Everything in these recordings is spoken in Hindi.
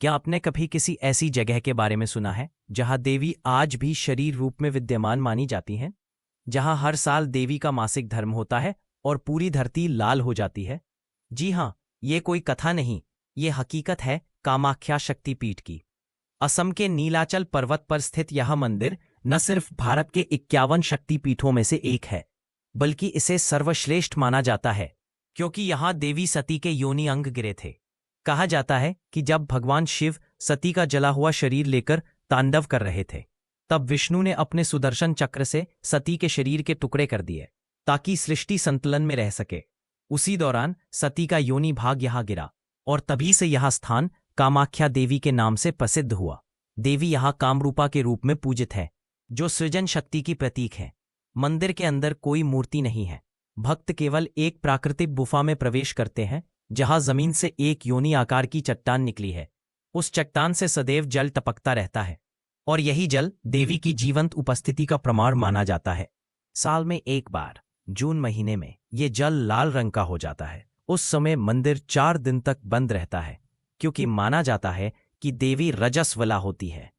क्या आपने कभी किसी ऐसी जगह के बारे में सुना है जहां देवी आज भी शरीर रूप में विद्यमान मानी जाती हैं, जहां हर साल देवी का मासिक धर्म होता है और पूरी धरती लाल हो जाती है? जी हाँ, ये कोई कथा नहीं, ये हकीकत है कामाख्या शक्तिपीठ की। असम के नीलाचल पर्वत पर स्थित यह मंदिर न सिर्फ भारत के 51 शक्तिपीठों में से एक है, बल्कि इसे सर्वश्रेष्ठ माना जाता है क्योंकि यहां देवी सती के योनि अंग गिरे थे। कहा जाता है कि जब भगवान शिव सती का जला हुआ शरीर लेकर तांडव कर रहे थे, तब विष्णु ने अपने सुदर्शन चक्र से सती के शरीर के टुकड़े कर दिए ताकि सृष्टि संतुलन में रह सके। उसी दौरान सती का योनि भाग यहां गिरा और तभी से यह स्थान कामाख्या देवी के नाम से प्रसिद्ध हुआ। देवी यहां कामरूपा के रूप में पूजित है, जो सृजन शक्ति की प्रतीक है। मंदिर के अंदर कोई मूर्ति नहीं है। भक्त केवल एक प्राकृतिक गुफा में प्रवेश करते हैं जहां जमीन से एक योनि आकार की चट्टान निकली है। उस चट्टान से सदैव जल टपकता रहता है और यही जल देवी की जीवंत उपस्थिति का प्रमाण माना जाता है। साल में एक बार जून महीने में ये जल लाल रंग का हो जाता है। उस समय मंदिर 4 दिन तक बंद रहता है क्योंकि माना जाता है कि देवी रजस्वला होती है।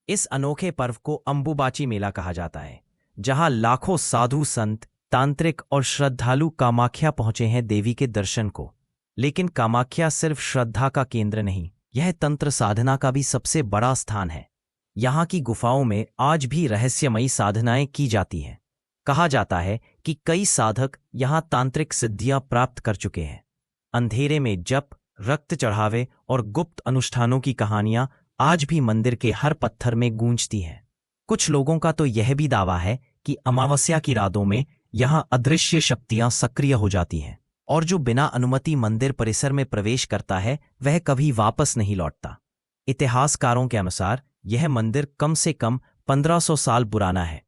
इस अनोखे पर्व को अंबुबाची मेला कहा जाता है, जहां लाखों साधु संत, तांत्रिक और श्रद्धालु कामाख्या पहुंचे हैं देवी के दर्शन को। लेकिन कामाख्या सिर्फ श्रद्धा का केंद्र नहीं, यह तंत्र साधना का भी सबसे बड़ा स्थान है। यहाँ की गुफाओं में आज भी रहस्यमयी साधनाएं की जाती हैं। कहा जाता है कि कई साधक यहाँ तांत्रिक सिद्धियां प्राप्त कर चुके हैं। अंधेरे में जप, रक्त चढ़ावे और गुप्त अनुष्ठानों की कहानियां आज भी मंदिर के हर पत्थर में गूंजती हैं। कुछ लोगों का तो यह भी दावा है कि अमावस्या की रातों में यहाँ अदृश्य शक्तियां सक्रिय हो जाती हैं और जो बिना अनुमति मंदिर परिसर में प्रवेश करता है वह कभी वापस नहीं लौटता। इतिहासकारों के अनुसार यह मंदिर कम से कम 1500 साल पुराना है।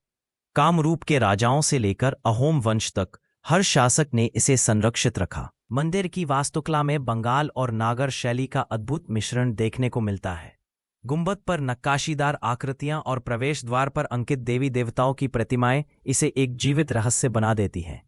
कामरूप के राजाओं से लेकर अहोम वंश तक हर शासक ने इसे संरक्षित रखा। मंदिर की वास्तुकला में बंगाल और नागर शैली का अद्भुत मिश्रण देखने को मिलता है। गुंबद पर नक्काशीदार आकृतियां और प्रवेश द्वार पर अंकित देवी देवताओं की प्रतिमाएं इसे एक जीवित रहस्य बना देती हैं।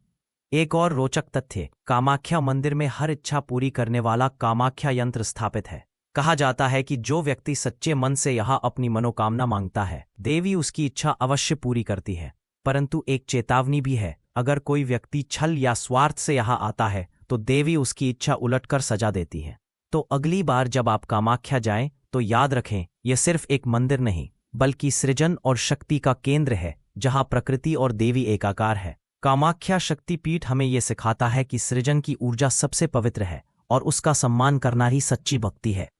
एक और रोचक तथ्य, कामाख्या मंदिर में हर इच्छा पूरी करने वाला कामाख्या यंत्र स्थापित है। कहा जाता है कि जो व्यक्ति सच्चे मन से यहाँ अपनी मनोकामना मांगता है, देवी उसकी इच्छा अवश्य पूरी करती है। परंतु एक चेतावनी भी है, अगर कोई व्यक्ति छल या स्वार्थ से यहाँ आता है तो देवी उसकी इच्छा उलटकर सजा देती है। तो अगली बार जब आप कामाख्या जाएं तो याद रखें, यह सिर्फ एक मंदिर नहीं बल्कि सृजन और शक्ति का केंद्र है, जहां प्रकृति और देवी एकाकार है। कामाख्या शक्तिपीठ हमें यह सिखाता है कि सृजन की ऊर्जा सबसे पवित्र है और उसका सम्मान करना ही सच्ची भक्ति है।